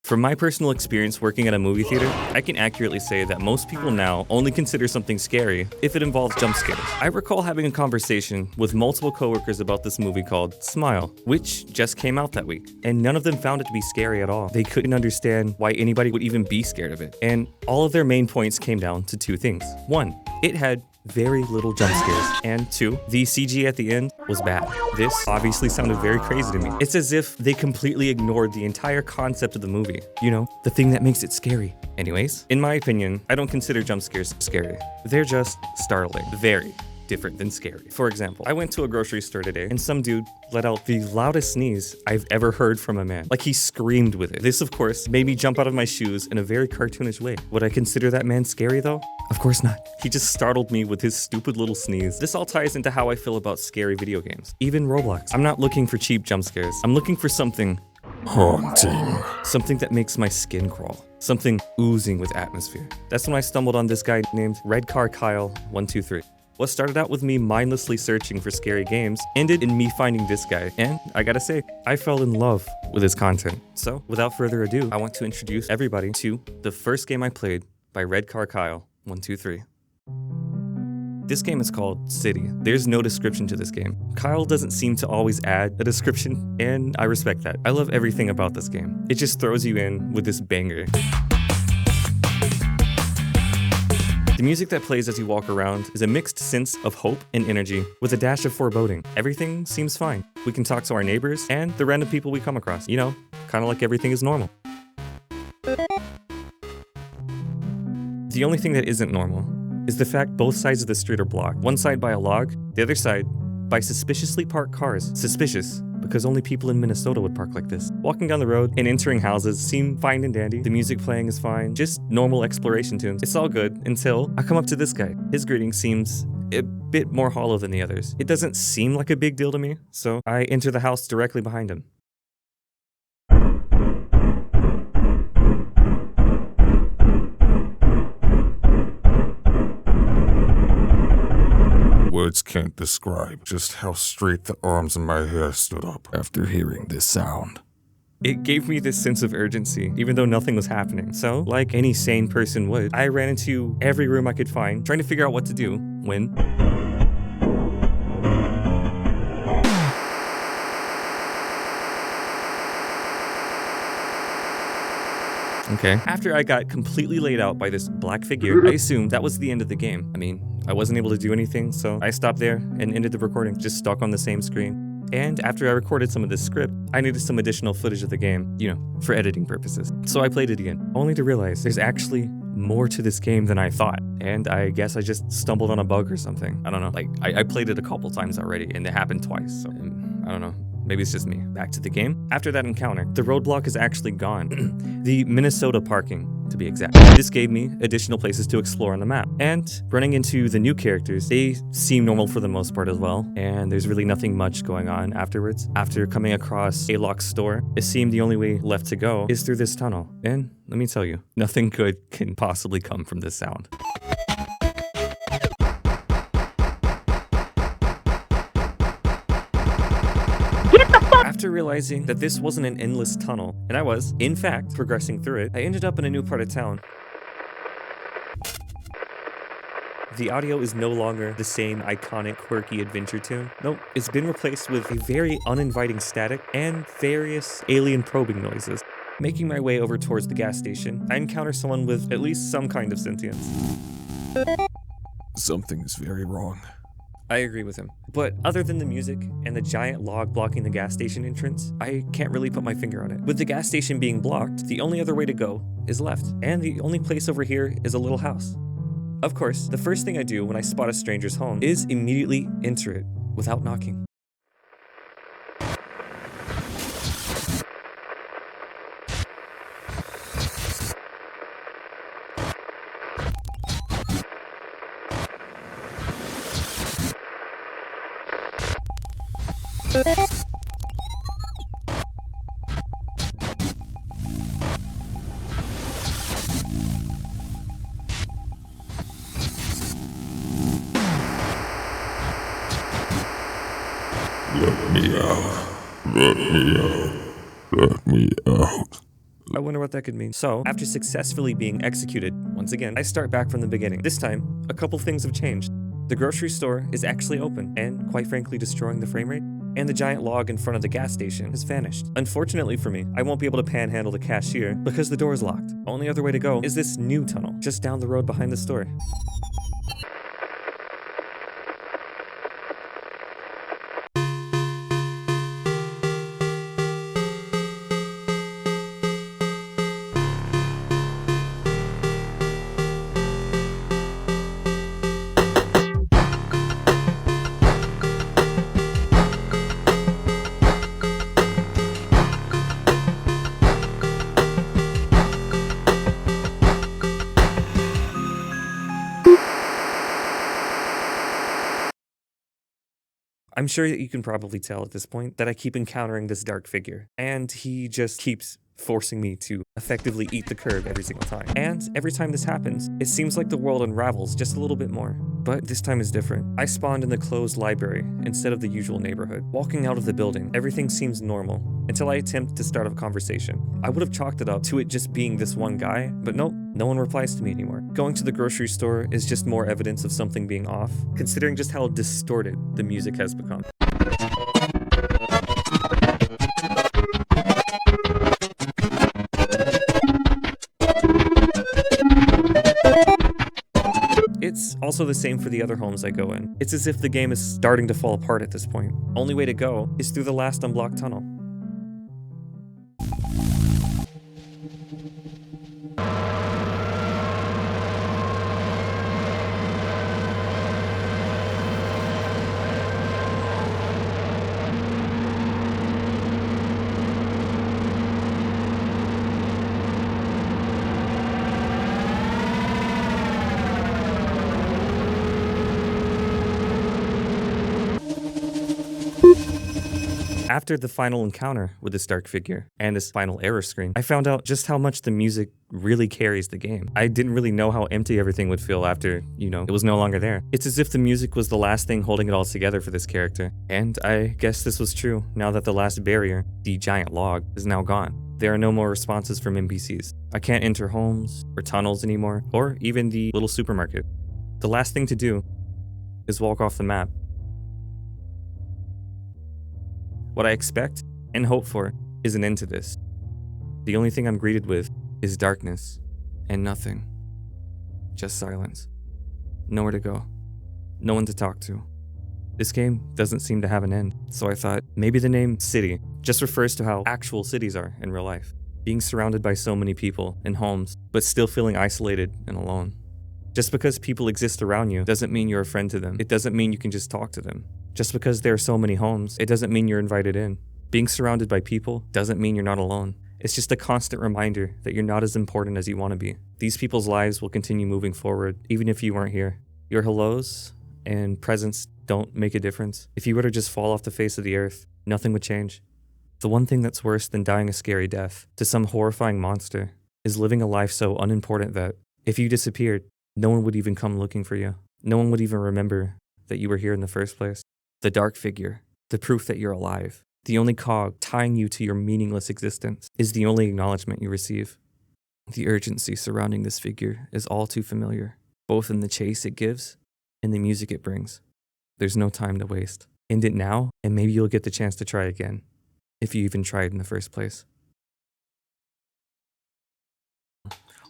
From my personal experience working at a movie theater, I can accurately say that most people now only consider something scary if it involves jump scares. I recall having a conversation with multiple coworkers about this movie called Smile, which just came out that week, and none of them found it to be scary at all. They couldn't understand why anybody would even be scared of it, and all of their main points came down to two things. One, it had very little jump scares, and two, the CG at the end was bad. This obviously sounded very crazy to me. It's as if they completely ignored the entire concept of the movie. You know, the thing that makes it scary. Anyways, in my opinion, I don't consider jump scares scary. They're just startling. Very different than scary. For example, I went to a grocery store today and some dude let out the loudest sneeze I've ever heard from a man. Like he screamed with it. This, of course, made me jump out of my shoes in a very cartoonish way. Would I consider that man scary though? Of course not. He just startled me with his stupid little sneeze. This all ties into how I feel about scary video games. Even Roblox. I'm not looking for cheap jump scares. I'm looking for something haunting. Something that makes my skin crawl. Something oozing with atmosphere. That's when I stumbled on this guy named Red Car Kyle 123. What started out with me mindlessly searching for scary games ended in me finding this guy, and I gotta say, I fell in love with his content. So, without further ado, I want to introduce everybody to the first game I played by Red Car Kyle 123. This game is called City. There's no description to this game. Kyle doesn't seem to always add a description, and I respect that. I love everything about this game. It just throws you in with this banger. The music that plays as you walk around is a mixed sense of hope and energy with a dash of foreboding. Everything seems fine. We can talk to our neighbors and the random people we come across. You know, kind of like everything is normal. The only thing that isn't normal is the fact both sides of the street are blocked. One side by a log, the other side by suspiciously parked cars. Suspicious, because only people in Minnesota would park like this. Walking down the road and entering houses seem fine and dandy. The music playing is fine, just normal exploration tunes. It's all good until I come up to this guy. His greeting seems a bit more hollow than the others. It doesn't seem like a big deal to me, so I enter the house directly behind him. Words can't describe just how straight the arms in my hair stood up after hearing this sound. It gave me this sense of urgency, even though nothing was happening. So, like any sane person would, I ran into every room I could find, trying to figure out what to do, when... Okay. After I got completely laid out by this black figure, I assumed that was the end of the game. I mean, I wasn't able to do anything, so I stopped there and ended the recording, just stuck on the same screen. And after I recorded some of this script, I needed some additional footage of the game, you know, for editing purposes. So I played it again, only to realize there's actually more to this game than I thought. And I guess I just stumbled on a bug or something. I don't know, like, I played it a couple times already, and it happened twice, so I don't know. Maybe it's just me. Back to the game. After that encounter, the roadblock is actually gone. The Pink.Soda parking, to be exact. This gave me additional places to explore on the map. And running into the new characters, they seem normal for the most part as well. And there's really nothing much going on afterwards. After coming across a locked store, it seemed the only way left to go is through this tunnel. And let me tell you, nothing good can possibly come from this sound. After realizing that this wasn't an endless tunnel, and I was, in fact, progressing through it, I ended up in a new part of town. The audio is no longer the same iconic, quirky adventure tune. Nope, it's been replaced with a very uninviting static and various alien probing noises. Making my way over towards the gas station, I encounter someone with at least some kind of sentience. Something is very wrong. I agree with him. But other than the music and the giant log blocking the gas station entrance, I can't really put my finger on it. With the gas station being blocked, the only other way to go is left. And the only place over here is a little house. Of course, the first thing I do when I spot a stranger's home is immediately enter it without knocking. Let me out. Let me out. Let me out. I wonder what that could mean. So, after successfully being executed, once again, I start back from the beginning. This time, a couple things have changed. The grocery store is actually open, and quite frankly destroying the frame rate. And the giant log in front of the gas station has vanished. Unfortunately for me, I won't be able to panhandle the cashier because the door is locked. Only other way to go is this new tunnel, just down the road behind the store. I'm sure that you can probably tell at this point that I keep encountering this dark figure, and he just keeps forcing me to effectively eat the curb every single time. And every time this happens, it seems like the world unravels just a little bit more. But this time is different. I spawned in the closed library instead of the usual neighborhood. Walking out of the building, everything seems normal until I attempt to start a conversation. I would have chalked it up to it just being this one guy, but nope, no one replies to me anymore. Going to the grocery store is just more evidence of something being off, considering just how distorted the music has become. It's also the same for the other homes I go in. It's as if the game is starting to fall apart at this point. Only way to go is through the last unblocked tunnel. After the final encounter with this dark figure and this final error screen, I found out just how much the music really carries the game. I didn't really know how empty everything would feel after, it was no longer there. It's as if the music was the last thing holding it all together for this character. And I guess this was true now that the last barrier, the giant log, is now gone. There are no more responses from NPCs. I can't enter homes or tunnels anymore, or even the little supermarket. The last thing to do is walk off the map. What I expect and hope for is an end to this. The only thing I'm greeted with is darkness and nothing. Just silence. Nowhere to go. No one to talk to. This game doesn't seem to have an end, so I thought maybe the name City just refers to how actual cities are in real life. Being surrounded by so many people and homes, but still feeling isolated and alone. Just because people exist around you doesn't mean you're a friend to them. It doesn't mean you can just talk to them. Just because there are so many homes, it doesn't mean you're invited in. Being surrounded by people doesn't mean you're not alone. It's just a constant reminder that you're not as important as you want to be. These people's lives will continue moving forward, even if you weren't here. Your hellos and presence don't make a difference. If you were to just fall off the face of the earth, nothing would change. The one thing that's worse than dying a scary death to some horrifying monster is living a life so unimportant that, if you disappeared, no one would even come looking for you. No one would even remember that you were here in the first place. The dark figure, the proof that you're alive, the only cog tying you to your meaningless existence, is the only acknowledgement you receive. The urgency surrounding this figure is all too familiar, both in the chase it gives and the music it brings. There's no time to waste. End it now, and maybe you'll get the chance to try again, if you even tried in the first place.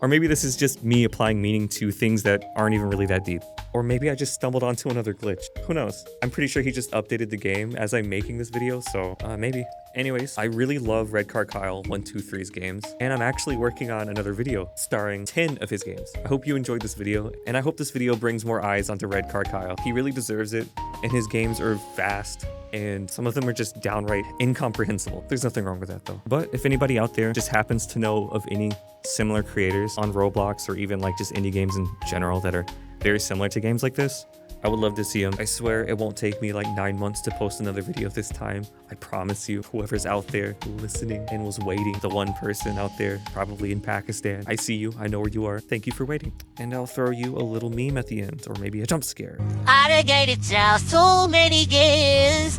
Or maybe this is just me applying meaning to things that aren't even really that deep. Or maybe I just stumbled onto another glitch. Who knows? I'm pretty sure he just updated the game as I'm making this video, so maybe. Anyways, I really love Red Car Kyle 123's games, and I'm actually working on another video starring 10 of his games. I hope you enjoyed this video, and I hope this video brings more eyes onto Red Car Kyle. He really deserves it, and his games are vast, and some of them are just downright incomprehensible. There's nothing wrong with that though. But if anybody out there just happens to know of any similar creators on Roblox or even like just indie games in general that are very similar to games like this, I would love to see them. I swear it won't take me like 9 months to post another video this time. I promise you, whoever's out there listening and was waiting, the one person out there probably in Pakistan, I see you, I know where you are. Thank you for waiting. And I'll throw you a little meme at the end, or maybe a jump scare. I done gave it y'all so many gifts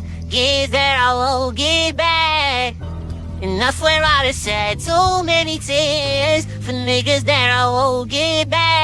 that I won't get back. And I swear I done shed so many tears for niggas that I won't get back.